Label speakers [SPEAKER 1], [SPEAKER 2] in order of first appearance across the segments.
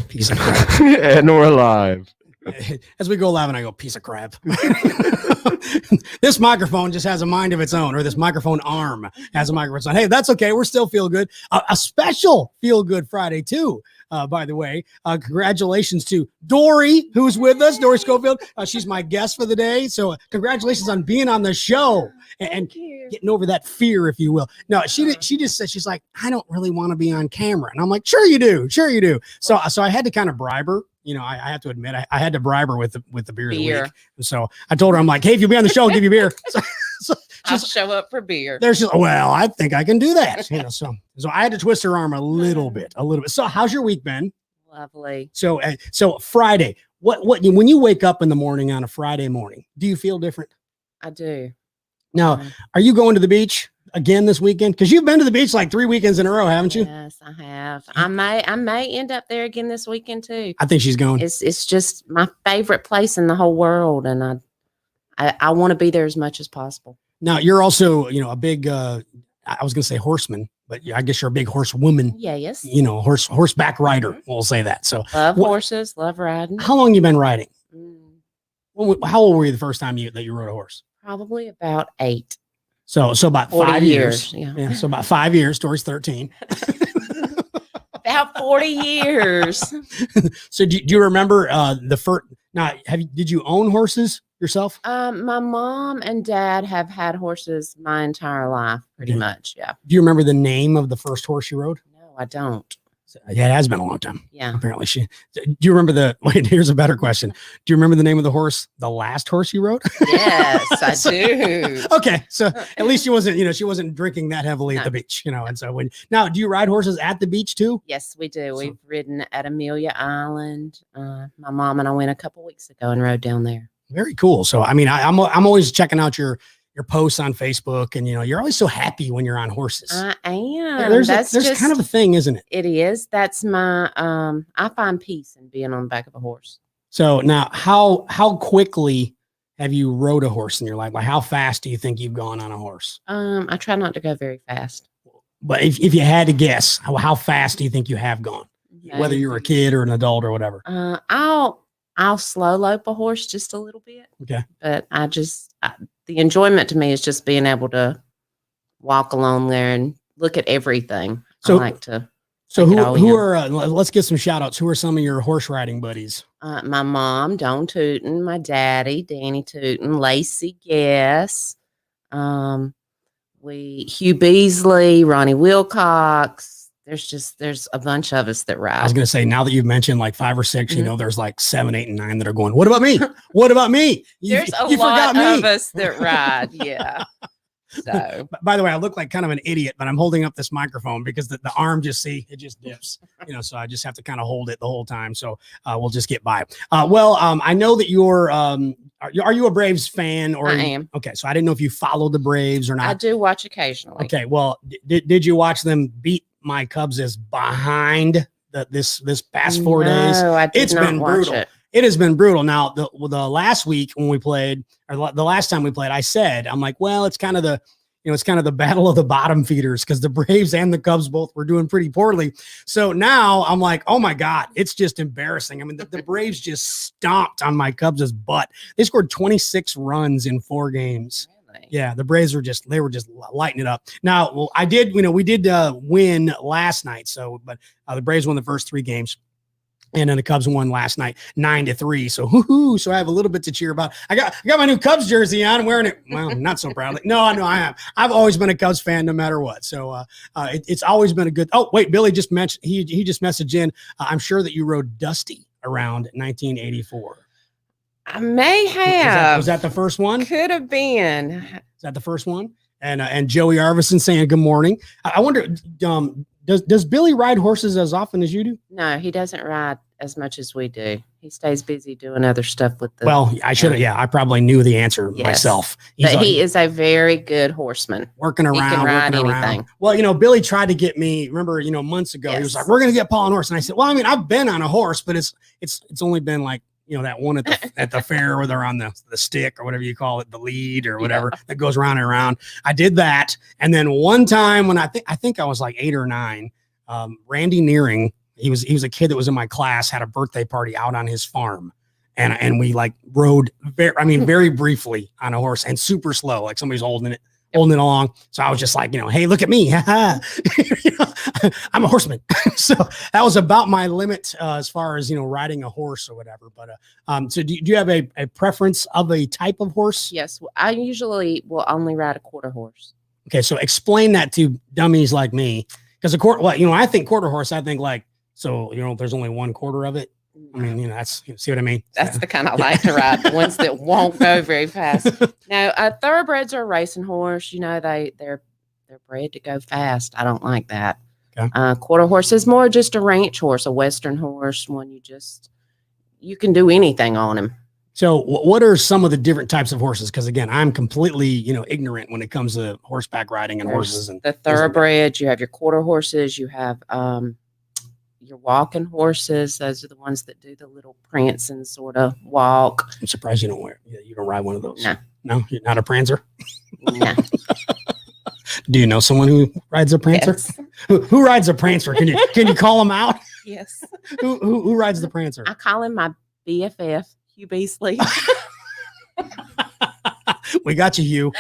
[SPEAKER 1] Piece of crap.
[SPEAKER 2] And we're live.
[SPEAKER 1] As we go live and I go, piece of crap. This microphone just has a mind of its own, or this microphone arm has a microphone of its own. Hey, that's okay. We're still Feel Good. A special Feel Good Friday, too, by the way. Congratulations to Dori, who's with us, Dori Schofield. She's my guest for the day. So congratulations on being on the show and getting over that fear, if you will. No, she just said, she's like, I don't really want to be on camera. And I'm like, sure you do. Sure you do. So I had to kind of bribe her. You know, I have to admit, I had to bribe her with the beer of the week. And so I told her, I'm like, hey, if you'll be on the show, I'll give you beer. So
[SPEAKER 3] I'll show up for beer.
[SPEAKER 1] There's just, well, I think I can do that. You know, so I had to twist her arm a little bit. So how's your week been?
[SPEAKER 3] Lovely.
[SPEAKER 1] So Friday, what when you wake up in the morning on a Friday morning, do you feel different?
[SPEAKER 3] I do.
[SPEAKER 1] Now, are you going to the beach again this weekend? Because you've been to the beach like 3 weekends in a row, haven't you?
[SPEAKER 3] Yes, I have. I may end up there again this weekend too.
[SPEAKER 1] I think she's going.
[SPEAKER 3] It's just my favorite place in the whole world, and I want to be there as much as possible.
[SPEAKER 1] Now, you're also, you know, a big I was going to say horseman, but I guess you're a big horsewoman.
[SPEAKER 3] Yeah, yes.
[SPEAKER 1] You know, horseback rider. We'll say that. So
[SPEAKER 3] love horses, love riding.
[SPEAKER 1] How long you been riding? How old were you the first time that you rode a horse?
[SPEAKER 3] Probably about 8.
[SPEAKER 1] So about 5 years.
[SPEAKER 3] Yeah.
[SPEAKER 1] So about 5 years. Tori's 13.
[SPEAKER 3] About 40 years.
[SPEAKER 1] So do you remember the first? Now, did you own horses yourself?
[SPEAKER 3] My mom and dad have had horses my entire life, pretty much. Yeah.
[SPEAKER 1] Do you remember the name of the first horse you rode?
[SPEAKER 3] No, I don't.
[SPEAKER 1] Yeah, it has been a long time.
[SPEAKER 3] Yeah.
[SPEAKER 1] Apparently do you remember wait, here's a better question. Do you remember the name of the horse, the last horse you rode?
[SPEAKER 3] Yes, I do.
[SPEAKER 1] Okay. So at least she wasn't drinking that heavily at the beach, you know? And so now do you ride horses at the beach too?
[SPEAKER 3] Yes, we do. We've ridden at Amelia Island. My mom and I went a couple weeks ago and rode down there.
[SPEAKER 1] Very cool. So, I mean, I'm always checking out your posts on Facebook, and, you know, you're always so happy when you're on horses.
[SPEAKER 3] I am.
[SPEAKER 1] There's kind of a thing, isn't it?
[SPEAKER 3] It is. That's my, I find peace in being on the back of a horse.
[SPEAKER 1] So now how quickly have you rode a horse in your life? Like how fast do you think you've gone on a horse?
[SPEAKER 3] I try not to go very fast.
[SPEAKER 1] But if you had to guess, how fast do you think you have gone? Okay. Whether you're a kid or an adult or whatever.
[SPEAKER 3] I'll slow lope a horse just a little bit.
[SPEAKER 1] Okay.
[SPEAKER 3] But the enjoyment to me is just being able to walk along there and look at everything.
[SPEAKER 1] So,
[SPEAKER 3] I like to.
[SPEAKER 1] So who are, let's get some shout outs. Who are some of your horse riding buddies?
[SPEAKER 3] My mom, Dawn Tootin, my daddy, Danny Tootin, Lacey Guess, Hugh Beasley, Ronnie Wilcox. There's a bunch of us that ride.
[SPEAKER 1] I was going to say, now that you've mentioned like 5 or 6, you know, there's like 7, 8, and 9 that are going, what about me? What about me?
[SPEAKER 3] There's a lot of us that ride. Yeah. So,
[SPEAKER 1] by the way, I look like kind of an idiot, but I'm holding up this microphone because the arm it just dips, you know, so I just have to kind of hold it the whole time. So we'll just get by. I know that you're, are you a Braves fan? Or
[SPEAKER 3] I am.
[SPEAKER 1] Okay. So I didn't know if you followed the Braves or not.
[SPEAKER 3] I do watch occasionally.
[SPEAKER 1] Okay. Well, did you watch them beat my Cubs is behind this past 4 days?
[SPEAKER 3] No, I did
[SPEAKER 1] It's
[SPEAKER 3] not
[SPEAKER 1] been
[SPEAKER 3] watch
[SPEAKER 1] brutal. It has been brutal. Now, the last week when we played, or the last time we played, I said, I'm like, well, it's kind of the battle of the bottom feeders because the Braves and the Cubs both were doing pretty poorly. So now I'm like, oh my God, it's just embarrassing. I mean, the Braves just stomped on my Cubs' butt. They scored 26 runs in 4 games. Yeah, the Braves were just lighting it up. Now, well, we did win last night. So, but the Braves won the first 3 games. And then the Cubs won last night 9-3. So, so I have a little bit to cheer about. I got my new Cubs jersey on. I'm wearing it. Well, not so proudly. No, I am. I've always been a Cubs fan no matter what. So it's always been a good. Oh, wait, Billy just mentioned, he just messaged in. I'm sure that you rode Dusty around 1984.
[SPEAKER 3] I may have.
[SPEAKER 1] Was that the first one?
[SPEAKER 3] Could have been.
[SPEAKER 1] Is that the first one? And Joey Arvison saying good morning. I wonder, does Billy ride horses as often as you do?
[SPEAKER 3] No, he doesn't ride as much as we do. He stays busy doing other stuff with the.
[SPEAKER 1] Well, I should have. Yeah, I probably knew the answer myself.
[SPEAKER 3] But he is a very good horseman.
[SPEAKER 1] Working around,
[SPEAKER 3] he can ride anything.
[SPEAKER 1] Well, you know, Billy tried to get me. Remember, you know, months ago, he was like, "We're going to get Paul on a horse," and I said, "Well, I mean, I've been on a horse, but it's only been like." You know, that one at the fair where they're on the stick or whatever you call it, the lead or whatever that goes round and around. I did that. And then one time when I think I was like 8 or 9, Randy Nearing, He was a kid that was in my class, had a birthday party out on his farm. And we like rode very briefly on a horse and super slow, like somebody's holding it along. So I was just like, hey, look at me. I'm a horseman. So that was about my limit as far as, riding a horse or whatever. But so do you have a preference of a type of horse?
[SPEAKER 3] Yes. I usually will only ride a quarter horse.
[SPEAKER 1] Okay. So explain that to dummies like me. Because I think quarter horse, I think like, so, there's only 1/4 of it. I mean, that's, see what I mean?
[SPEAKER 3] That's the kind I like to ride, the ones that won't go very fast. Now, thoroughbreds are a racing horse. They're bred to go fast. I don't like that. Okay. Quarter horse is more just a ranch horse, a Western horse, one you can do anything on him.
[SPEAKER 1] So what are some of the different types of horses? Because again, I'm completely, ignorant when it comes to horseback riding and horses. And
[SPEAKER 3] the thoroughbreds, you have your quarter horses, you have your walking horses. Those are the ones that do the little prancing sort of walk.
[SPEAKER 1] I'm surprised you don't ride one of those.
[SPEAKER 3] No,
[SPEAKER 1] you're not a prancer.
[SPEAKER 3] No.
[SPEAKER 1] Do you know someone who rides a prancer?
[SPEAKER 3] Yes.
[SPEAKER 1] Who rides a prancer? Can you call him out?
[SPEAKER 3] Yes.
[SPEAKER 1] Who rides the prancer?
[SPEAKER 3] I call him my BFF, Hugh Beasley.
[SPEAKER 1] We got you, Hugh.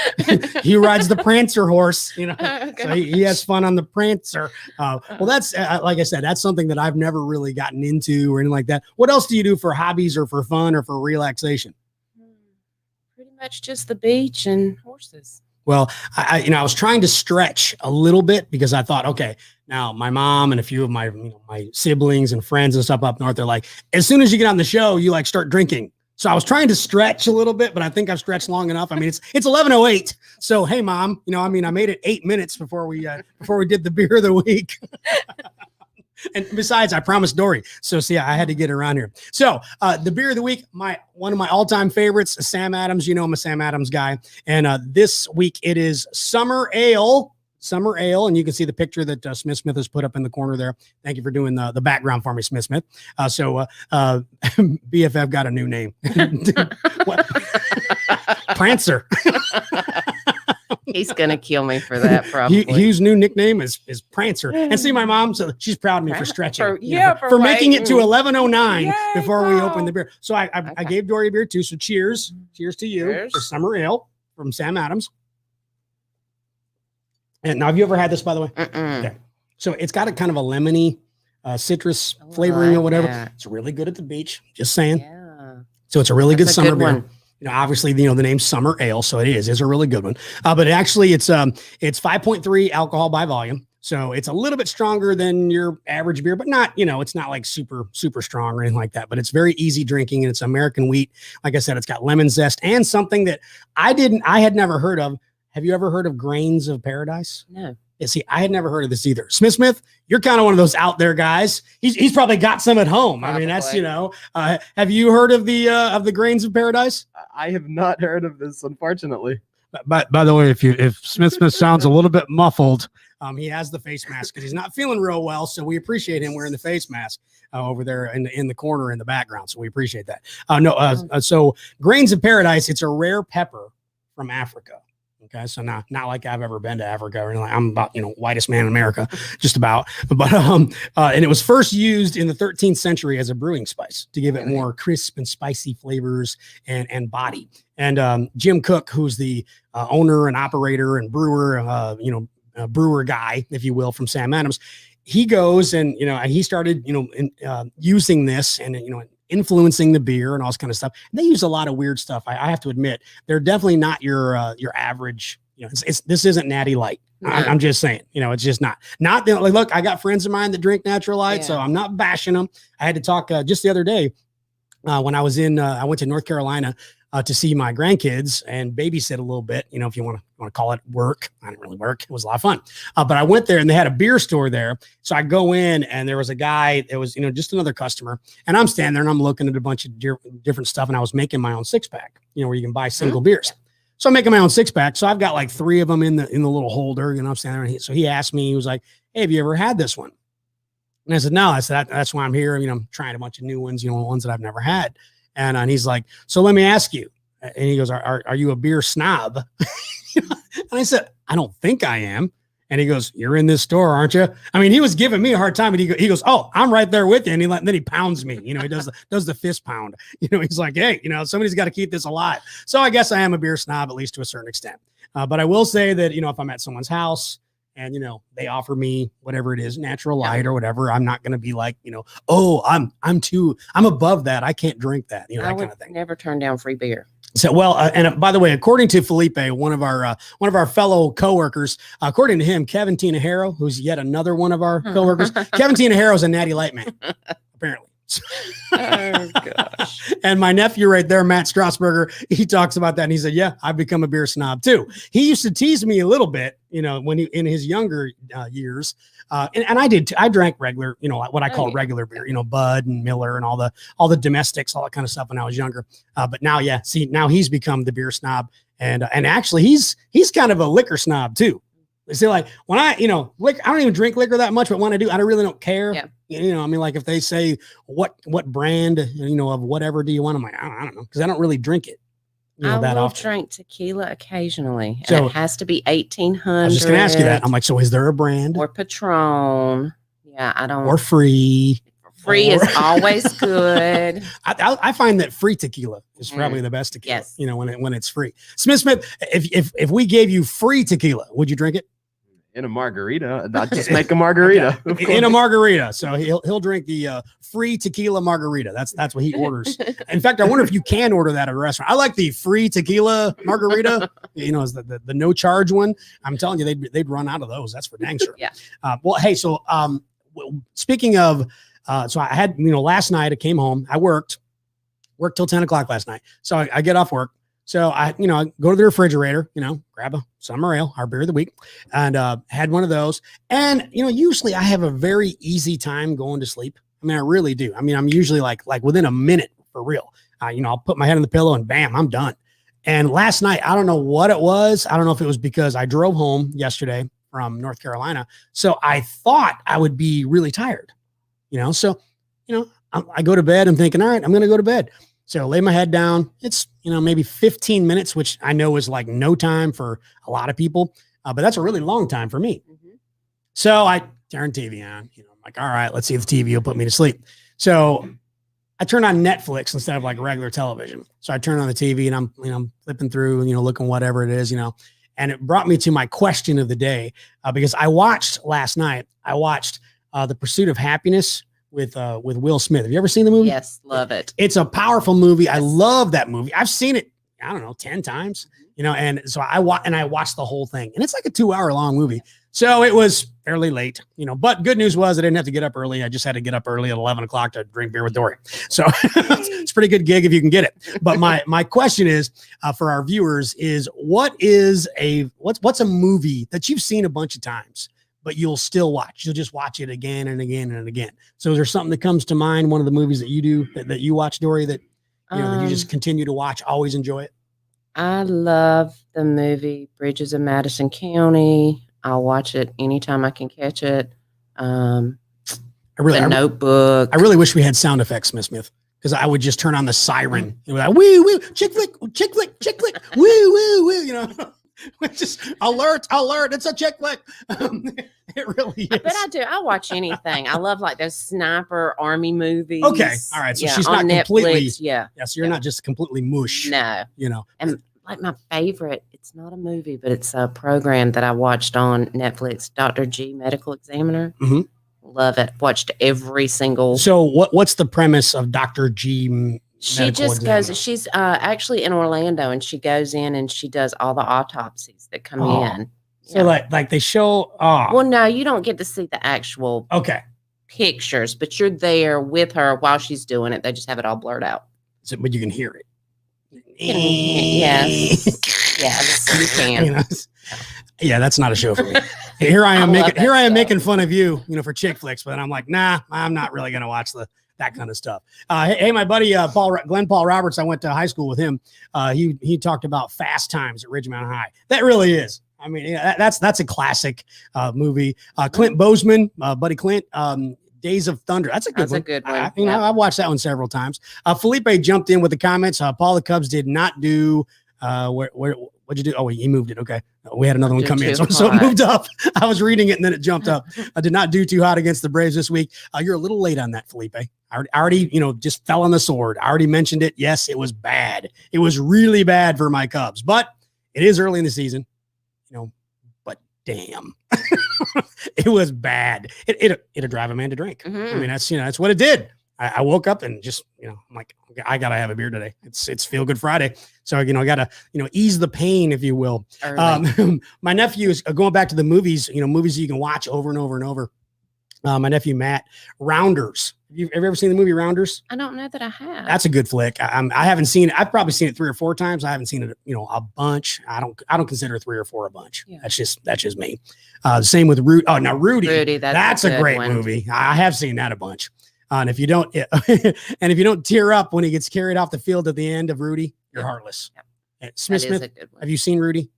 [SPEAKER 1] Hugh rides the prancer horse,
[SPEAKER 3] Okay.
[SPEAKER 1] So he has fun on the prancer. Well, that's like I said, that's something that I've never really gotten into or anything like that. What else do you do for hobbies or for fun or for relaxation?
[SPEAKER 3] Pretty much just the beach and horses.
[SPEAKER 1] Well, I was trying to stretch a little bit because I thought, okay, now my mom and a few of my my siblings and friends and stuff up north, they're like, as soon as you get on the show, you like start drinking. So I was trying to stretch a little bit, but I think I've stretched long enough. I mean, it's 11:08. So, hey, Mom, I made it 8 minutes before we did the beer of the week. And besides, I promised Dori. So, see, I had to get around here. So, the beer of the week, one of my all-time favorites, Sam Adams. I'm a Sam Adams guy. And this week it is Summer Ale. And you can see the picture that Smith has put up in the corner there. Thank you for doing the background for me, Smith. So BFF got a new name. Prancer.
[SPEAKER 3] He's gonna kill me for that, probably.
[SPEAKER 1] Hugh's new nickname is Prancer. And see, my mom, so she's proud of me for stretching, for making it to 11:09 before we open the beer. So I gave Dori a beer too. So cheers to you for Summer Ale from Sam Adams. And now, have you ever had this, by the way? Okay. So it's got a kind of a lemony citrus flavoring or whatever. That. It's really good at the beach. Just saying. Yeah. So it's a really good summer beer. Obviously, the name's Summer Ale, so it is a really good one. But actually, it's 5.3 alcohol by volume. So it's a little bit stronger than your average beer, but not, it's not like super, super strong or anything like that. But it's very easy drinking, and it's American wheat. Like I said, it's got lemon zest and something that I had never heard of. Have you ever heard of Grains of Paradise?
[SPEAKER 3] No.
[SPEAKER 1] Yeah, see, I had never heard of this either. Smith, you're kind of one of those out there guys. He's probably got some at home. Probably. I mean, that's, have you heard of the Grains of Paradise?
[SPEAKER 2] I have not heard of this, unfortunately.
[SPEAKER 1] But by the way, if Smith sounds a little bit muffled, he has the face mask because he's not feeling real well. So we appreciate him wearing the face mask over there in the corner in the background. So we appreciate that. So Grains of Paradise, it's a rare pepper from Africa. Okay, so not like I've ever been to Africa or anything. I'm about whitest man in America, just about. But and it was first used in the 13th century as a brewing spice to give it more crisp and spicy flavors and body. And Jim Cook, who's the owner and operator and brewer, brewer guy, if you will, from Sam Adams, he goes and he started using this and influencing the beer and all this kind of stuff. And they use a lot of weird stuff. I have to admit, they're definitely not your average. This isn't Natty Light. No. I'm just saying. It's just not. Look, I got friends of mine that drink Natural Light, so I'm not bashing them. I had to talk just the other day when I was I went to North Carolina to see my grandkids and babysit a little bit. If you want to call it work. I didn't really work. It was a lot of fun. But I went there and they had a beer store there. So I go in and there was a guy that was, just another customer. And I'm standing there and I'm looking at a bunch of different stuff. And I was making my own 6-pack, where you can buy single beers. So I'm making my own 6-pack. So I've got like 3 of them in the little holder. I'm standing there. So he asked me, he was like, "Hey, have you ever had this one?" And I said, "No." I said, "That's why I'm here. I'm trying a bunch of new ones, ones that I've never had." And he's like, "So let me ask you." And he goes, are you a beer snob?" And I said, "I don't think I am." And he goes, "You're in this store, aren't you?" I mean, he was giving me a hard time, and he goes, "Oh, I'm right there with you." And then he pounds me. You know, he does the fist pound. You know, he's like, "Hey, you know, somebody's got to keep this alive." So I guess I am a beer snob, at least to a certain extent. But I will say that, you know, if I'm at someone's house and, you know, they offer me whatever it is, natural light or whatever, I'm not going to be like, you know, "Oh, I'm above that. I can't drink that." You know, that kind of thing.
[SPEAKER 3] Never turn down free beer.
[SPEAKER 1] So, well, and by the way, according to Felipe, one of our fellow coworkers, according to him, Kevin Tinajero, who's yet another one of our coworkers, Kevin Tinajero is a natty light man, apparently.
[SPEAKER 3] Oh gosh.
[SPEAKER 1] And my nephew right there, Matt Strasburger, he talks about that, and he said, "Yeah, I've become a beer snob too." He used to tease me a little bit, you know, when he in his younger years, and I did too. I drank regular, you know, what I call regular beer, you know, Bud and Miller and all the domestics, all that kind of stuff when I was younger. But now, yeah, see, now he's become the beer snob, and actually he's kind of a liquor snob too. See, like when I don't even drink liquor that much, but when I do, I really don't care.
[SPEAKER 3] Yeah.
[SPEAKER 1] You know, I mean, like if they say what brand, you know, of whatever do you want, I'm like, I don't know, because I don't really drink it. You know,
[SPEAKER 3] I
[SPEAKER 1] that
[SPEAKER 3] will
[SPEAKER 1] often.
[SPEAKER 3] Drink tequila occasionally.
[SPEAKER 1] So,
[SPEAKER 3] and it has to be 1800.
[SPEAKER 1] I was just going to ask you that. I'm like, so is there a brand?
[SPEAKER 3] Or Patron? Yeah, I don't.
[SPEAKER 1] Or free.
[SPEAKER 3] Free is always good.
[SPEAKER 1] I find that free tequila is probably the best tequila.
[SPEAKER 3] Yes.
[SPEAKER 1] You know, when it's free. Smith, if we gave you free tequila, would you drink it?
[SPEAKER 2] In a margarita, not just make a margarita.
[SPEAKER 1] In a margarita. So he'll drink the free tequila margarita. That's what he orders. In fact, I wonder if you can order that at a restaurant. I like the free tequila margarita. You know, is the no charge one. I'm telling you, they'd run out of those. That's for dang sure.
[SPEAKER 3] Yeah.
[SPEAKER 1] Well, hey, so speaking of, so I had, you know, last night I came home. I worked till 10 o'clock last night. So I get off work. So I go to the refrigerator, you know, grab a summer ale, our beer of the week, and had one of those. And, you know, usually I have a very easy time going to sleep. I mean, I really do. I mean, I'm usually like within a minute for real. You know, I'll put my head on the pillow and bam, I'm done. And last night, I don't know what it was. I don't know if it was because I drove home yesterday from North Carolina. So I thought I would be really tired, you know? So, you know, I go to bed and thinking, all right, I'm going to go to bed. So lay my head down. It's, you know, maybe 15 minutes, which I know is like no time for a lot of people, but that's a really long time for me. Mm-hmm. So I turn TV on, you know, I'm like, all right, let's see if the TV will put me to sleep. So I turn on Netflix instead of like regular television. So I turn on the TV and I'm flipping through and, you know, looking whatever it is, you know, and it brought me to my question of the day because I watched last night, The Pursuit of Happiness with Will Smith. Have you ever seen the movie?
[SPEAKER 3] Yes, love it.
[SPEAKER 1] It's a powerful movie. Yes. I love that movie. I've seen it, I don't know, 10 times, you know, and so I watched the whole thing, and it's like a 2-hour long movie. So it was fairly late, you know, but good news was I didn't have to get up early. I just had to get up early at 11 o'clock to drink beer with Dori. So it's a pretty good gig if you can get it. But my question is for our viewers is what's a movie that you've seen a bunch of times, but you'll still watch? You'll just watch it again and again and again. So is there something that comes to mind, one of the movies that you do that you watch, Dori, that you know that you just continue to watch, always enjoy it?
[SPEAKER 3] I love the movie Bridges of Madison County. I'll watch it anytime I can catch it. The Notebook.
[SPEAKER 1] I really wish we had sound effects, Smith, because I would just turn on the siren. You know, like, woo, woo, chick flick, woo, woo, woo, you know. Just alert, it's a chick flick. It really is.
[SPEAKER 3] But I do. I watch anything. I love like those sniper army movies.
[SPEAKER 1] Okay. All right. So she's not completely.
[SPEAKER 3] Netflix, yeah.
[SPEAKER 1] So you're not just completely mush.
[SPEAKER 3] No.
[SPEAKER 1] You know.
[SPEAKER 3] And like my favorite, it's not a movie, but it's a program that I watched on Netflix, Dr. G Medical Examiner. Mm-hmm. Love it. Watched every single.
[SPEAKER 1] So what's the premise of Dr. G?
[SPEAKER 3] She just goes, she's actually in Orlando, and she goes in and she does all the autopsies that come in.
[SPEAKER 1] So like they show.
[SPEAKER 3] Well, no, you don't get to see the actual pictures, but you're there with her while she's doing it. They just have it all blurred out.
[SPEAKER 1] So, but you can hear it.
[SPEAKER 3] Yes, you can.
[SPEAKER 1] You know, yeah, that's not a show for me. Here I am making fun of you, you know, for chick flicks, but I'm like, nah, I'm not really gonna watch that kind of stuff. Hey, my buddy Glenn Paul Roberts, I went to high school with him. He talked about Fast Times at Ridge Mountain High. That really is. I mean, that's a classic movie. Clint Bozeman, Buddy Clint, Days of Thunder. That's a good one. I watched that one several times. Felipe jumped in with the comments. Paul the Cubs did not do What'd you do? Oh, he moved it. Okay. We had another one come in. So it
[SPEAKER 3] hot.
[SPEAKER 1] moved up. I was reading it and then it jumped up. I did not do too hot against the Braves this week. You're a little late on that, Felipe. I already, just fell on the sword. I already mentioned it. Yes, it was bad. It was really bad for my Cubs, but it is early in the season, but damn, it was bad. It'll drive a man to drink.
[SPEAKER 3] Mm-hmm.
[SPEAKER 1] I mean, that's what it did. I woke up and just, I'm like, I got to have a beer today. It's Feel Good Friday. So, I got to, ease the pain, if you will. My nephew is going back to the movies, movies you can watch over and over and over. My nephew, Matt, Rounders. Have you ever seen the movie Rounders?
[SPEAKER 3] I don't know that I have.
[SPEAKER 1] That's a good flick. I haven't seen it. I've probably seen it 3 or 4 times. I haven't seen it, a bunch. I don't consider 3 or 4 a bunch. Yeah. That's just me. Same with Rudy. Oh, now Rudy, that's a great movie. I have seen that a bunch. And if you don't, tear up when he gets carried off the field at the end of Rudy, you're heartless. Yep. Smith, have you seen Rudy?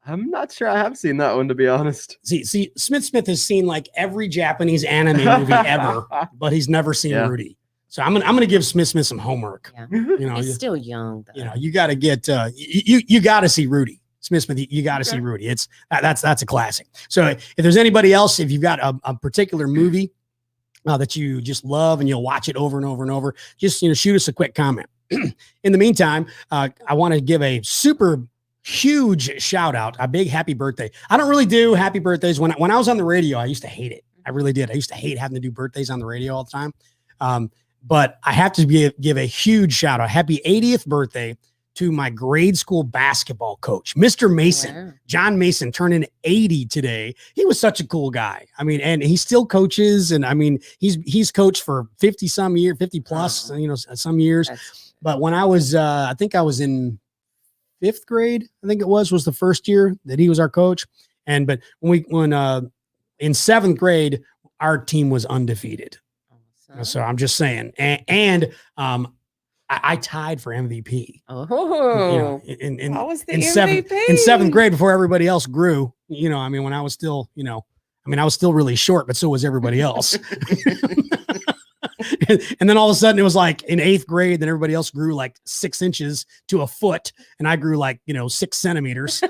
[SPEAKER 2] I'm not sure I have seen that one, to be honest.
[SPEAKER 1] See, Smith has seen like every Japanese anime movie ever, but he's never seen Rudy. So I'm gonna give Smith some homework.
[SPEAKER 3] Yeah. He's still young, though.
[SPEAKER 1] You got to get you got to see Rudy. Smith, you got to see Rudy. That's a classic. So if there's anybody else, if you've got a particular movie that you just love and you'll watch it over and over and over, just shoot us a quick comment. In the meantime, I want to give a super huge shout out, a big happy birthday. I don't really do happy birthdays. When I was on the radio, I used to hate it. I really did. I used to hate having to do birthdays on the radio all the time. But I have to give a huge shout out. Happy 80th birthday to my grade school basketball coach, Mr. Mason. Wow. John Mason, turning 80 today. He was such a cool guy. I mean, and he still coaches. And I mean, he's coached for 50 plus, some years. But when I was, I think I was in 5th grade, I think it was the first year that he was our coach. But when in 7th grade, our team was undefeated. Awesome. So I'm just saying, and I tied for MVP.
[SPEAKER 3] Oh,
[SPEAKER 1] what
[SPEAKER 3] was the
[SPEAKER 1] in
[SPEAKER 3] MVP?
[SPEAKER 1] In 7th grade, before everybody else grew. I mean, when I was still, I was still really short, but so was everybody else. And then all of a sudden it was like in 8th grade, then everybody else grew like 6 inches to a foot. And I grew like, 6 centimeters.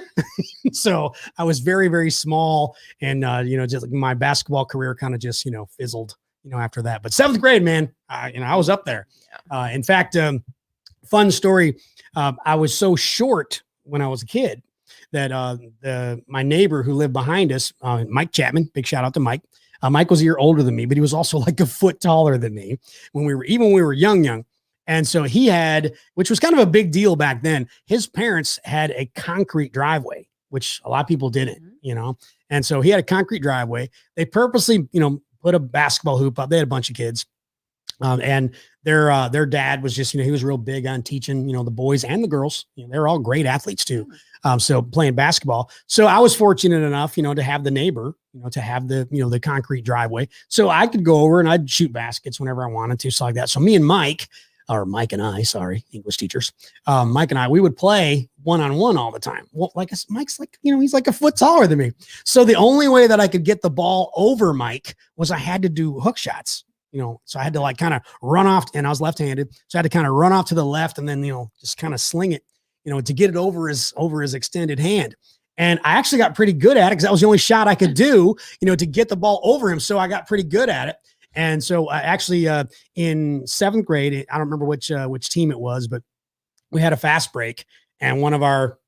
[SPEAKER 1] So I was very, very small. And, just like my basketball career kind of just, fizzled, after that. But 7th grade, man, I was up there. In fact, fun story. I was so short when I was a kid that my neighbor who lived behind us, Mike Chapman, big shout out to Mike. Mike was a year older than me, but he was also like a foot taller than me when we were young. And so he had, which was kind of a big deal back then. His parents had a concrete driveway, which a lot of people didn't, And so he had a concrete driveway. They purposely, put a basketball hoop up. They had a bunch of kids. And their dad was just, he was real big on teaching, the boys and the girls. They're all great athletes too. So playing basketball. So I was fortunate enough, to have the neighbor, to have the concrete driveway. So I could go over and I'd shoot baskets whenever I wanted to, so like that. So me and Mike and I, sorry, English teachers, Mike and I, we would play one-on-one all the time. Well, Mike's like, he's like a foot taller than me. So the only way that I could get the ball over Mike was I had to do hook shots. So I had to like kind of run off, and I was left-handed. So I had to kind of run off to the left and then, just kind of sling it, to get it over his extended hand. And I actually got pretty good at it because that was the only shot I could do, to get the ball over him. So I got pretty good at it. And so actually in 7th grade, I don't remember which team it was, but we had a fast break and one of our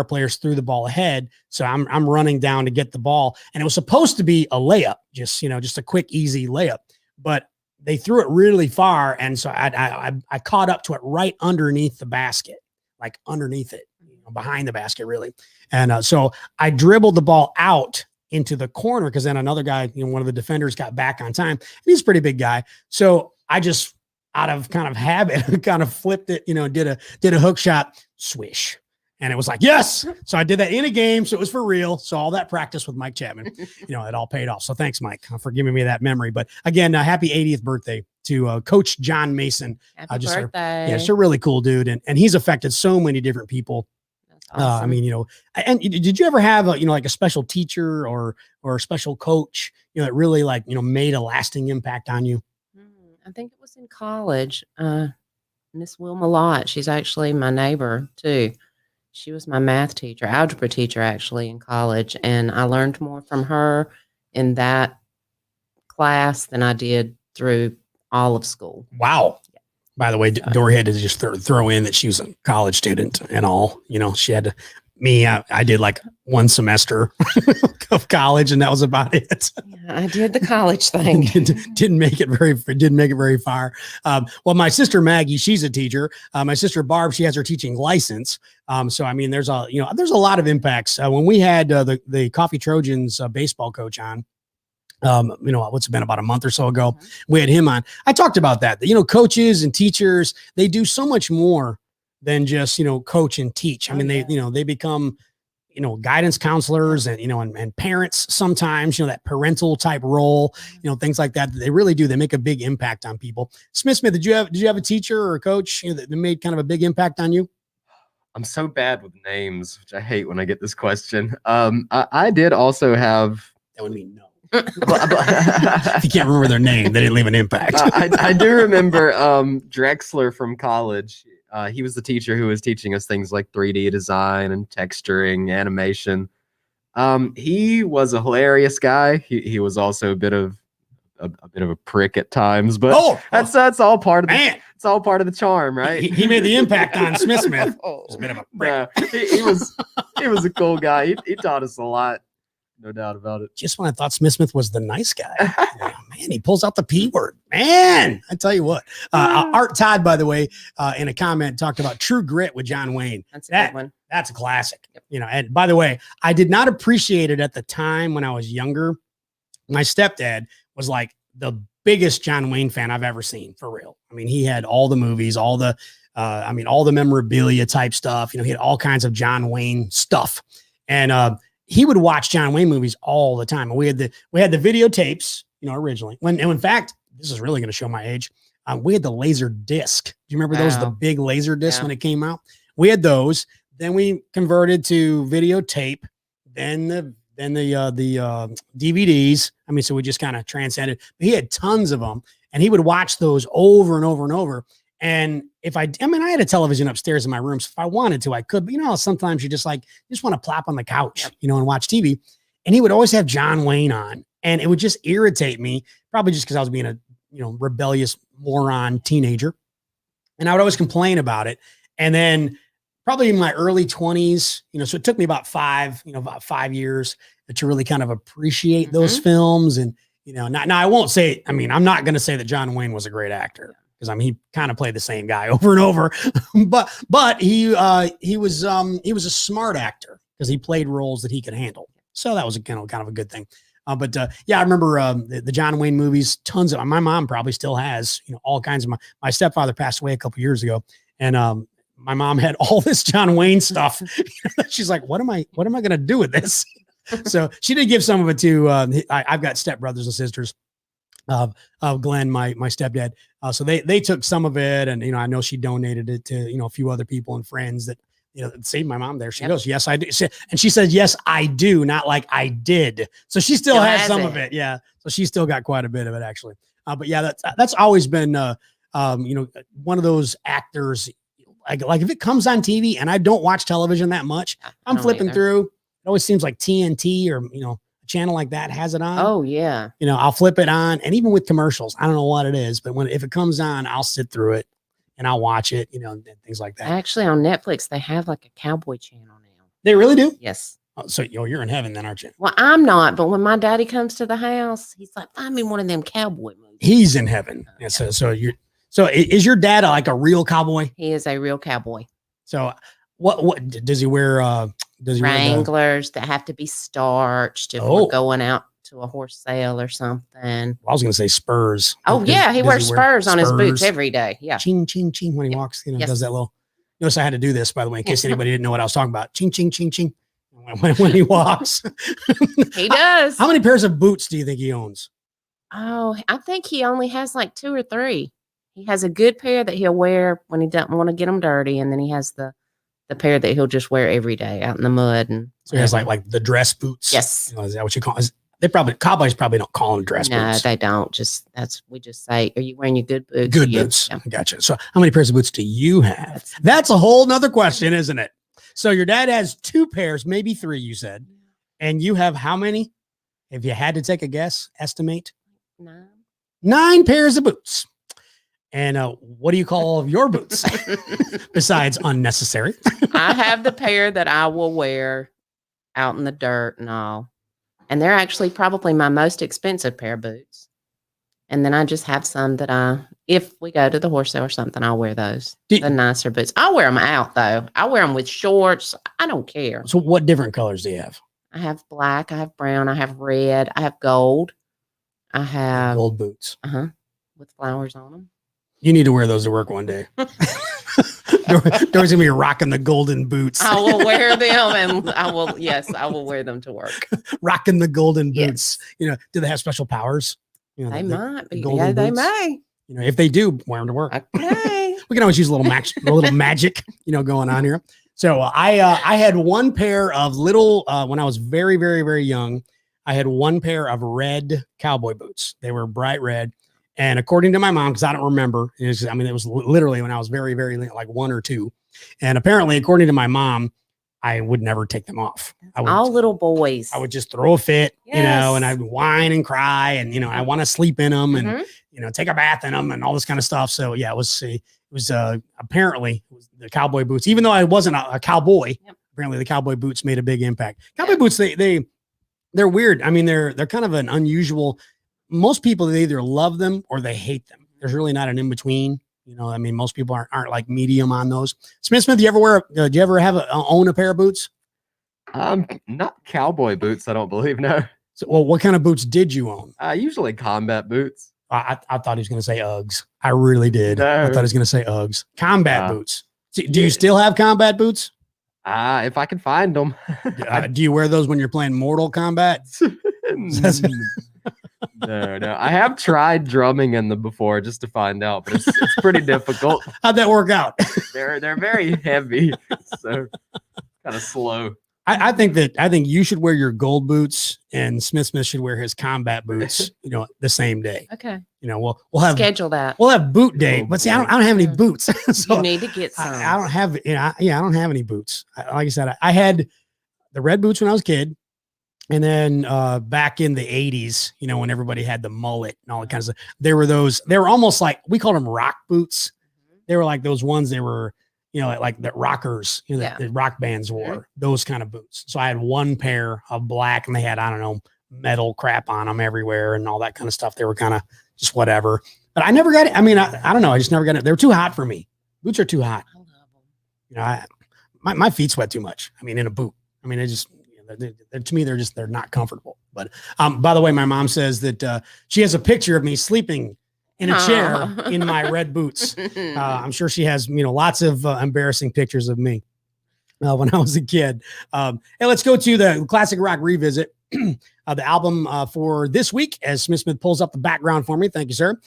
[SPEAKER 1] players threw the ball ahead. So I'm running down to get the ball, and it was supposed to be a layup, just a quick, easy layup, but they threw it really far. And so I caught up to it right underneath the basket, like underneath it, behind the basket really. And so I dribbled the ball out into the corner because then another guy, one of the defenders got back on time. And he's a pretty big guy. So I just, out of kind of habit, kind of flipped it, did a hook shot, swish. And it was like, yes. So I did that in a game. So it was for real. So all that practice with Mike Chapman, it all paid off. So thanks, Mike, for giving me that memory. But again, happy 80th birthday to Coach John Mason.
[SPEAKER 3] Happy birthday.
[SPEAKER 1] Just a really cool dude. And he's affected so many different people. That's awesome. I mean, and did you ever have like a special teacher or a special coach, that really like, made a lasting impact on you?
[SPEAKER 3] I think it was in college. Miss Wilma Lott. She's actually my neighbor too. She was my math teacher, algebra teacher, actually, in college. And I learned more from her in that class than I did through all of school.
[SPEAKER 1] Wow. By the way, Dori had to just throw in that she was a college student and all. You know, she had to. Me, I did like one semester of college, and that was about it.
[SPEAKER 3] Yeah, I did the college thing.
[SPEAKER 1] didn't make it very far. Well, my sister Maggie, she's a teacher. My sister Barb, she has her teaching license. So I mean, there's a lot of impacts. When we had the Coffee Trojans baseball coach on, what's it been, about a month or so ago, we had him on. I talked about that. Coaches and teachers, they do so much more than just, coach and teach. I mean, they become, guidance counselors and, and parents sometimes, that parental type role, things like that. They really do. They make a big impact on people. Smith, did you have a teacher or a coach that made kind of a big impact on you?
[SPEAKER 2] I'm so bad with names, which I hate when I get this question. I did also have.
[SPEAKER 1] That would mean no. If you can't remember their name, they didn't leave an impact.
[SPEAKER 2] I do remember Drexler from college. He was the teacher who was teaching us things like 3D design and texturing, animation. He was a hilarious guy. He was also a bit of a prick at times, but that's all part of it's all part of the charm, right?
[SPEAKER 1] He made the impact on Smith. Was a bit of a prick.
[SPEAKER 2] Yeah, he was a cool guy. He taught us a lot. No doubt about it.
[SPEAKER 1] Just when I thought Smith was the nice guy. Man, he pulls out the P word. Man, I tell you what. Art Todd, by the way, in a comment, talked about True Grit with John Wayne.
[SPEAKER 3] That's a good one.
[SPEAKER 1] That's a classic. Yep. And by the way, I did not appreciate it at the time when I was younger. My stepdad was like the biggest John Wayne fan I've ever seen, for real. I mean, he had all the movies, all the memorabilia type stuff. He had all kinds of John Wayne stuff. And he would watch John Wayne movies all the time. And we had the videotapes, originally. And in fact, this is really going to show my age. We had the laser disc. Do you remember those? The big laser disc when it came out. We had those. Then we converted to videotape. Then the DVDs. I mean, so we just kind of transcended. But he had tons of them, and he would watch those over and over and over. And I had a television upstairs in my room, so if I wanted to, I could. But sometimes you just want to plop on the couch, and watch TV. And he would always have John Wayne on, and it would just irritate me, probably just because I was being a rebellious moron teenager, and I would always complain about it. And then probably in my early 20s, so it took me about 5 years to really kind of appreciate those films. And now I won't say. I mean, I'm not going to say that John Wayne was a great actor. Because he kind of played the same guy over and over, but he was a smart actor because he played roles that he could handle. So that was kind of a good thing. I remember the John Wayne movies. Tons of my mom probably still has all kinds of my stepfather passed away a couple years ago, and my mom had all this John Wayne stuff. She's like, what am I going to do with this? So she did give some of it to. I've got stepbrothers and sisters. Of Glenn, my stepdad. So they took some of it, and I know she donated it to a few other people and friends that see my mom there. She goes, yes, I do. And she says, yes, I do, not like I did. So she still has some of it. Yeah. So she still got quite a bit of it actually. But yeah, that's always been one of those actors. Like if it comes on TV and I don't watch television that much, I'm flipping through. It always seems like TNT or channel like that has it on.
[SPEAKER 3] Oh yeah.
[SPEAKER 1] I'll flip it on, and even with commercials, I don't know what it is, but if it comes on, I'll sit through it and I'll watch it, and things like that.
[SPEAKER 3] Actually, on Netflix, they have like a cowboy channel now.
[SPEAKER 1] They really do?
[SPEAKER 3] Yes.
[SPEAKER 1] Oh, so you're in heaven then, aren't you?
[SPEAKER 3] Well, I'm not, but when my daddy comes to the house, he's like, find me one of them cowboy movies.
[SPEAKER 1] He's in heaven. Yeah, so is your dad like a real cowboy?
[SPEAKER 3] He is a real cowboy.
[SPEAKER 1] So what does he wear?
[SPEAKER 3] Wranglers that have to be starched if we're going out to a horse sale or something.
[SPEAKER 1] Well, I was going to say spurs.
[SPEAKER 3] Oh yeah, he wears spurs on his boots every day. Yeah,
[SPEAKER 1] ching ching ching when he walks. Does that little. Notice I had to do this, by the way, in case anybody didn't know what I was talking about. Ching ching ching ching when he walks.
[SPEAKER 3] He does.
[SPEAKER 1] How many pairs of boots do you think he owns?
[SPEAKER 3] Oh, I think he only has like 2 or 3. He has a good pair that he'll wear when he doesn't want to get them dirty, and then he has the pair that he'll just wear every day out in the mud. And
[SPEAKER 1] so he has like the dress boots.
[SPEAKER 3] Yes.
[SPEAKER 1] Is that what you call it? Cowboys probably don't call them dress boots.
[SPEAKER 3] No, they don't. We just say, are you wearing your good boots?
[SPEAKER 1] Good boots. Yeah. Gotcha. So how many pairs of boots do you have? That's a whole nother question, isn't it? So your dad has 2 pairs, maybe 3, you said. And you have how many? If you had to take a guess, estimate. 9 pairs of boots. And what do you call all of your boots besides unnecessary?
[SPEAKER 3] I have the pair that I will wear out in the dirt and all. And they're actually probably my most expensive pair of boots. And then I just have some that if we go to the horse show or something, I'll wear those. The nicer boots. I'll wear them out though. I wear them with shorts. I don't care.
[SPEAKER 1] So what different colors do you have?
[SPEAKER 3] I have black. I have brown. I have red. I have gold. I have
[SPEAKER 1] gold boots.
[SPEAKER 3] With flowers on them.
[SPEAKER 1] You need to wear those to work one day. Dori's gonna be rocking the golden boots.
[SPEAKER 3] I will wear them, and I will wear them to work.
[SPEAKER 1] Rocking the golden boots. You know, do they have special powers? You know,
[SPEAKER 3] They might be.
[SPEAKER 1] golden
[SPEAKER 3] Yeah, they
[SPEAKER 1] boots.
[SPEAKER 3] may.
[SPEAKER 1] You know, if they do, wear them to work.
[SPEAKER 3] Okay.
[SPEAKER 1] We can always use a little magic, going on here. So I had 1 pair of little when I was very, very, very young. I had 1 pair of red cowboy boots. They were bright red. And according to my mom, because I don't remember, it was literally when I was very, very like 1 or 2. And apparently, according to my mom, I would never take them off.
[SPEAKER 3] All little boys.
[SPEAKER 1] I would just throw a fit, and I'd whine and cry, and I want to sleep in them, and take a bath in them, and all this kind of stuff. So yeah, it was apparently the cowboy boots. Even though I wasn't a cowboy, apparently the cowboy boots made a big impact. Cowboy boots, they're weird. I mean, they're kind of an unusual. Most people, they either love them or they hate them. There's really not an in between. Most people aren't like medium on those. Smith, do you ever do you ever own a pair of boots?
[SPEAKER 2] Not cowboy boots, I don't believe. No.
[SPEAKER 1] So, well, what kind of boots did you own?
[SPEAKER 2] Usually combat boots.
[SPEAKER 1] I thought he was going to say Uggs. I really did.
[SPEAKER 2] No.
[SPEAKER 1] I thought he was going to say Uggs. Combat boots. Do you still have combat boots?
[SPEAKER 2] If I can find them.
[SPEAKER 1] Do you wear those when you're playing Mortal Kombat?
[SPEAKER 2] No. I have tried drumming in them before just to find out, but it's pretty difficult.
[SPEAKER 1] How'd that work out?
[SPEAKER 2] They're very heavy, so kind of slow.
[SPEAKER 1] I think you should wear your gold boots, and Smith should wear his combat boots. The same day.
[SPEAKER 3] Okay.
[SPEAKER 1] We'll have
[SPEAKER 3] schedule that.
[SPEAKER 1] We'll have boot day, but see, I don't have any boots. So
[SPEAKER 3] you need to get some.
[SPEAKER 1] I don't have. I don't have any boots. Like I said, I had the red boots when I was a kid. And then back in the 80s, when everybody had the mullet and all that kind of stuff, they were almost like, we called them rock boots. They were like those ones, they were, like the rockers, that the rock bands wore, those kind of boots. So I had 1 pair of black, and they had, I don't know, metal crap on them everywhere and all that kind of stuff. They were kind of just whatever. But I never got it. I don't know. I just never got it. They were too hot for me. Boots are too hot. My feet sweat too much. In a boot. They just... to me, they're not comfortable. But by the way, my mom says that she has a picture of me sleeping in a chair in my red boots. I'm sure she has, lots of embarrassing pictures of me when I was a kid. And let's go to the Classic Rock Revisit. The album for this week, as Smith pulls up the background for me. Thank you, sir.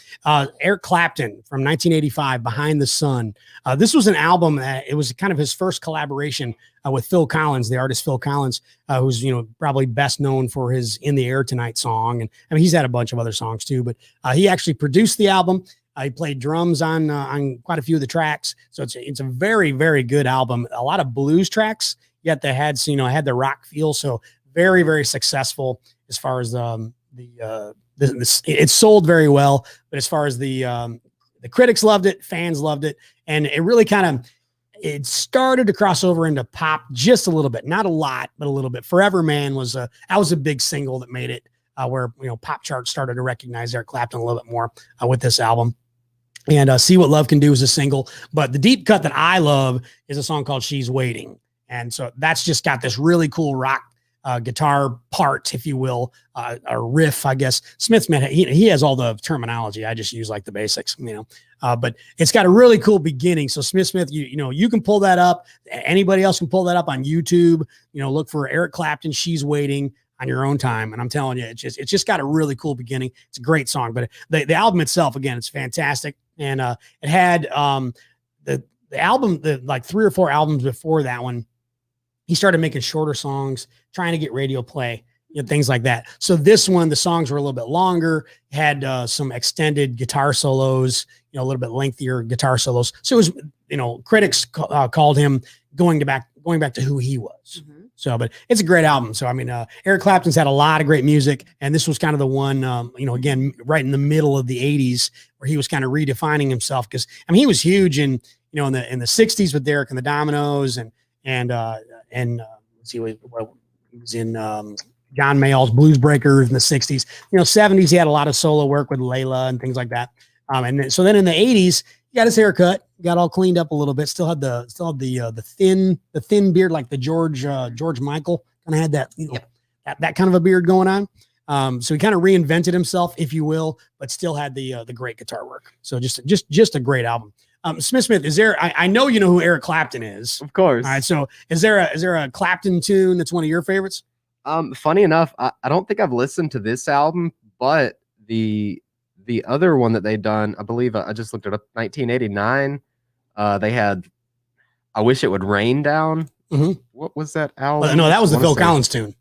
[SPEAKER 1] Eric Clapton from 1985, Behind the Sun. This was an album that it was kind of his first collaboration with Phil Collins, the artist Phil Collins, who's, probably best known for his In the Air Tonight song. And he's had a bunch of other songs too, but he actually produced the album. He played drums on quite a few of the tracks. So it's a very, very good album. A lot of blues tracks, yet they had, had the rock feel. So very, very successfit as far as it sold very well, but as far as the critics loved it, fans loved it, and it really it started to cross over into pop just a little bit, not a lot, but a little bit. Forever Man was a big single that made it where pop charts started to recognize Eric Clapton a little bit more with this album. And See What Love Can Do is a single, but the deep cut that I love is a song called She's Waiting, and so that's just got this really cool rock guitar part, if you will, a riff, I guess. Smith, he has all the terminology. I just use like the basics, but it's got a really cool beginning. So Smith, you can pull that up. Anybody else can pull that up on YouTube. Look for Eric Clapton, She's Waiting, on your own time. And I'm telling you, it's just got a really cool beginning. It's a great song, but the album itself, again, it's fantastic. And it had the album, like 3 or 4 albums before that one, he started making shorter songs, trying to get radio play, things like that. So this one, the songs were a little bit longer, had some extended guitar solos, a little bit lengthier guitar solos. So it was, critics called him going going back to who he was.
[SPEAKER 3] Mhm.
[SPEAKER 1] So, but it's a great album. So, I mean, Eric Clapton's had a lot of great music, and this was kind of the one, again, right in the middle of the 80s where he was kind of redefining himself. Cause I mean, he was huge in the 60s with Derek and the Dominoes and let's see what he was in, John Mayall's Blues Breakers in the 60s, 70s. He had a lot of solo work with Layla and things like that. So then in the 80s, he got his hair cut, got all cleaned up a little bit. Still had the thin beard, like the George Michael kind of had that, that kind of a beard going on. So he kind of reinvented himself, if you will, but still had the great guitar work. So just a great album. Smith, is there? I know you know who Eric Clapton is,
[SPEAKER 2] Of course.
[SPEAKER 1] All right. So is there a Clapton tune that's one of your favorites?
[SPEAKER 2] Funny enough, I don't think I've listened to this album, but the other one that they done, I believe I just looked it up, 1989. They had I Wish It Would Rain Down.
[SPEAKER 1] Mm-hmm.
[SPEAKER 2] What was that album?
[SPEAKER 1] No, that was the Phil Collins tune.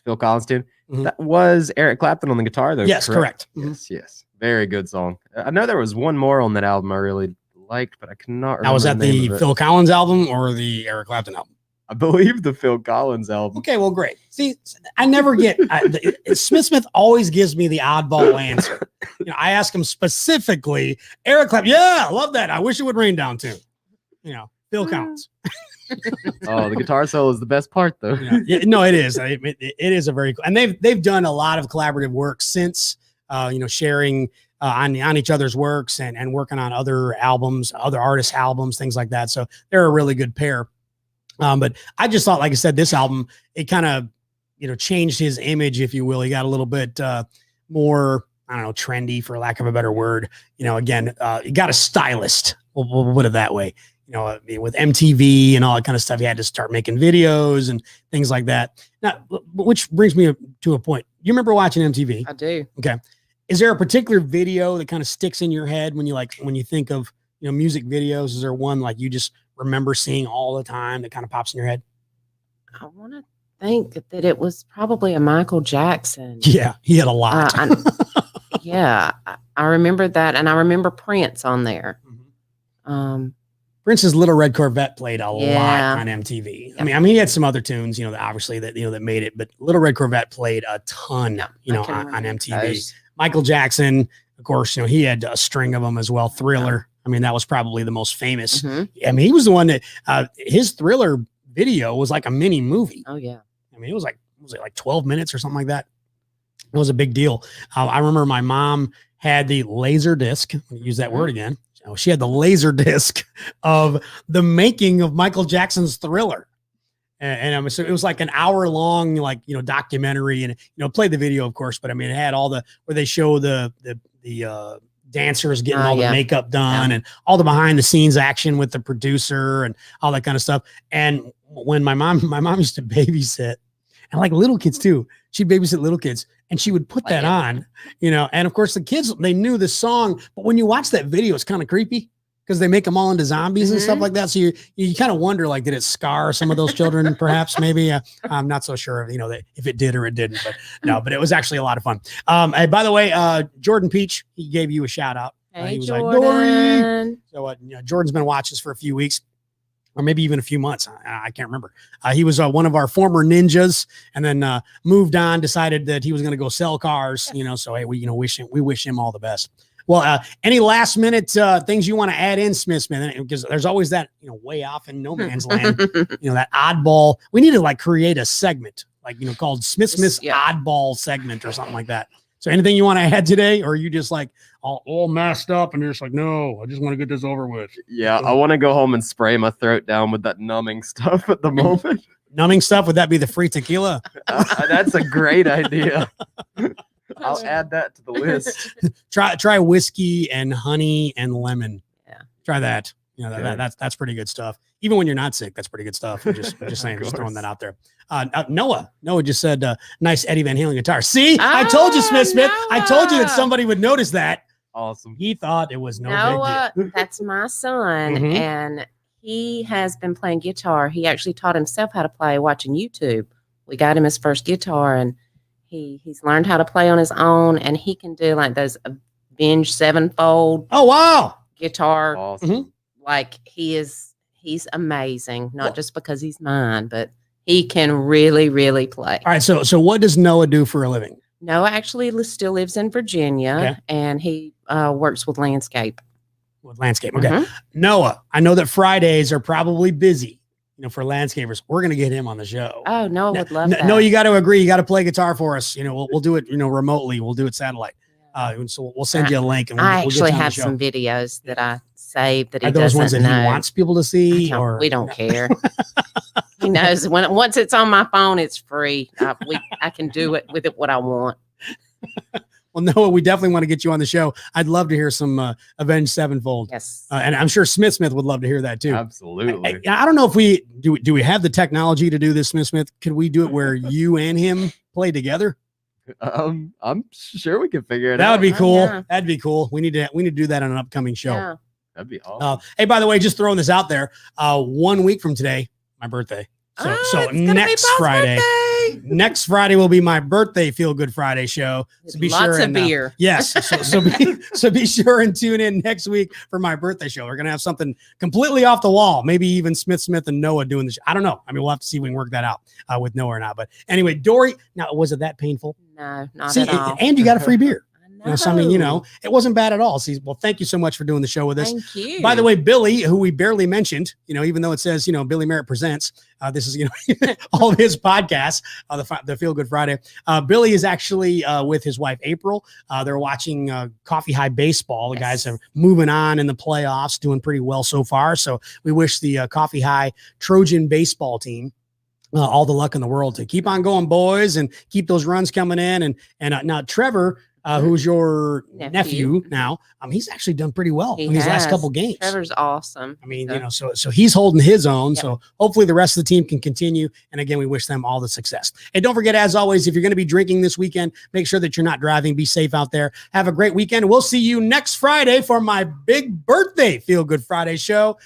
[SPEAKER 2] Phil Collins tune.
[SPEAKER 1] Mm-hmm.
[SPEAKER 2] That was Eric Clapton on the guitar, though.
[SPEAKER 1] Yes, correct.
[SPEAKER 2] Yes. Very good song. I know there was one more on that album I really liked, but I cannot remember.
[SPEAKER 1] Now, was that
[SPEAKER 2] the name
[SPEAKER 1] the
[SPEAKER 2] of it.
[SPEAKER 1] Phil Collins album or the Eric Clapton album?
[SPEAKER 2] I believe the Phil Collins album.
[SPEAKER 1] Okay, well, great. See, I never get Smith always gives me the oddball answer. I ask him specifically, Eric Clapton. Yeah, I love that. I Wish It Would Rain Down too. Phil Collins.
[SPEAKER 2] Oh, the guitar solo is the best part, though.
[SPEAKER 1] No, it is. It is a very cool, and they've done a lot of collaborative work since. Sharing on each other's works and working on other albums, other artists' albums, things like that. So they're a really good pair. But I just thought, like I said, this album, it kind of, changed his image, if you will. He got a little bit more, I don't know, trendy, for lack of a better word. Again, he got a stylist. We'll put it that way. With MTV and all that kind of stuff, he had to start making videos and things like that. Now, which brings me to a point. You remember watching MTV?
[SPEAKER 3] I do.
[SPEAKER 1] Okay. Is there a particular video that kind of sticks in your head when you think of, music videos? Is there one like you just remember seeing all the time that kind of pops in your head?
[SPEAKER 3] I want to think that it was probably a Michael Jackson.
[SPEAKER 1] Yeah, he had a lot.
[SPEAKER 3] I remember that, and I remember Prince on there.
[SPEAKER 1] Prince's Little Red Corvette played a lot on MTV.
[SPEAKER 3] Yeah.
[SPEAKER 1] I mean, he had some other tunes, obviously that made it, but Little Red Corvette played a ton, on MTV.
[SPEAKER 3] Those.
[SPEAKER 1] Michael Jackson, of course, he had a string of them as well. Thriller. I mean, that was probably the most famous.
[SPEAKER 3] Mm-hmm.
[SPEAKER 1] I mean, he was the one that his Thriller video was like a mini movie.
[SPEAKER 3] Oh yeah.
[SPEAKER 1] I mean, was it like 12 minutes or something like that? It was a big deal. I remember my mom had the laser disc. Use that word again. She had the laser disc of the making of Michael Jackson's Thriller. And so it was like an hour long, documentary, and played the video, of course. But I mean, it had all where they show the dancers getting all the makeup done and all the behind the scenes action with the producer and all that kind of stuff. And when my mom used to babysit, and like little kids too, she'd babysit little kids, and she would put that on, and of course the kids, they knew the song, but when you watch that video, it's kind of creepy because they make them all into zombies and stuff like that. So you kind of wonder, like, did it scar some of those children? Perhaps, maybe. I'm not so sure, if it did or it didn't. But no, but it was actually a lot of fun. Hey, by the way, Jordan Peach, he gave you a shout out.
[SPEAKER 3] Hey,
[SPEAKER 1] he was
[SPEAKER 3] Jordan.
[SPEAKER 1] like, Dori. So Jordan's been watching us for a few weeks, or maybe even a few months. I can't remember. He was one of our former ninjas, and then moved on. Decided that he was going to go sell cars. So hey, we wish him all the best. Well, any last minute things you want to add in, Smith? Because there's always that, way off in no man's land, that oddball. We need to create a segment called Smith's oddball segment or something like that. So anything you want to add today, or are you just all messed up and you're just like, no, I just want to get this over with?
[SPEAKER 2] Yeah, I want to go home and spray my throat down with that numbing stuff at the moment.
[SPEAKER 1] Numbing stuff? Would that be the free tequila?
[SPEAKER 2] That's a great idea. I'll add that to the list.
[SPEAKER 1] Try whiskey and honey and lemon.
[SPEAKER 3] Yeah.
[SPEAKER 1] Try that. That's pretty good stuff. Even when you're not sick, that's pretty good stuff. I'm just saying, just throwing that out there. Noah just said, nice Eddie Van Halen guitar. See, I told you, Smith. I told you that somebody would notice that.
[SPEAKER 2] Awesome.
[SPEAKER 1] He thought it was no
[SPEAKER 3] Noah,
[SPEAKER 1] big deal.
[SPEAKER 3] that's my son,
[SPEAKER 1] Mhm.
[SPEAKER 3] and he has been playing guitar. He actually taught himself how to play watching YouTube. We got him his first guitar, and he's learned how to play on his own, and he can do like those Avenged Sevenfold
[SPEAKER 1] Oh, wow.
[SPEAKER 3] guitar.
[SPEAKER 2] Awesome.
[SPEAKER 3] Like he is He's amazing, not just because he's mine, but he can really, really play.
[SPEAKER 1] All right. So what does Noah do for a living?
[SPEAKER 3] Noah actually still lives in Virginia, and he works with landscape.
[SPEAKER 1] With landscape. Okay. Noah, I know that Fridays are probably busy, for landscapers. We're going to get him on the show.
[SPEAKER 3] Oh, Noah would love that.
[SPEAKER 1] No, you got to agree. You got to play guitar for us. We'll do it, remotely. We'll do it satellite. So we'll send you a link. And
[SPEAKER 3] I
[SPEAKER 1] we'll
[SPEAKER 3] actually have some videos that I saved that he
[SPEAKER 1] Are those ones that
[SPEAKER 3] know.
[SPEAKER 1] he wants people to see?
[SPEAKER 3] We don't care. He knows once it's on my phone, it's free. I can do it with what I want.
[SPEAKER 1] Well, Noah, we definitely want to get you on the show. I'd love to hear some Avenged Sevenfold.
[SPEAKER 3] Yes.
[SPEAKER 1] And I'm sure Smith would love to hear that too.
[SPEAKER 2] Absolutely.
[SPEAKER 1] I don't know if we do we have the technology to do this, Smith? Could we do it where you and him play together?
[SPEAKER 2] I'm sure we can figure it out.
[SPEAKER 1] That would be cool.
[SPEAKER 3] Yeah.
[SPEAKER 1] That'd be cool. We need to do that on an upcoming show.
[SPEAKER 3] Yeah.
[SPEAKER 2] That'd be awesome.
[SPEAKER 1] Hey, by the way, just throwing this out there. 1 week from today, my birthday. So next Friday. Next Friday will be my birthday Feel Good Friday show. So be
[SPEAKER 3] Lots
[SPEAKER 1] sure
[SPEAKER 3] of beer.
[SPEAKER 1] Yes. So be sure and tune in next week for my birthday show. We're gonna have something completely off the wall. Maybe even Smith and Noah doing the show. I don't know. I mean, we'll have to see if we can work that out with Noah or not. But anyway, Dori. Now, was it that painful?
[SPEAKER 3] No, not at all.
[SPEAKER 1] And you got a free beer. So I mean,
[SPEAKER 3] No.
[SPEAKER 1] it wasn't bad at all. Well, thank you so much for doing the show with us.
[SPEAKER 3] Thank you.
[SPEAKER 1] By the way, Billy, who we barely mentioned, even though it says, Billy Merritt presents, this is, all of his podcasts, the Feel Good Friday. Billy is actually with his wife, April. They're watching Coffee High Baseball. The guys are moving on in the playoffs, doing pretty well so far. So we wish the Coffee High Trojan baseball team all the luck in the world to keep on going, boys, and keep those runs coming in. And now Trevor, who's your nephew now, he's actually done pretty well in these last couple games.
[SPEAKER 3] Trevor's awesome.
[SPEAKER 1] I mean, so he's holding his own. Yep. So hopefully the rest of the team can continue. And again, we wish them all the success. And don't forget, as always, if you're going to be drinking this weekend, make sure that you're not driving. Be safe out there. Have a great weekend. We'll see you next Friday for my big birthday Feel Good Friday show.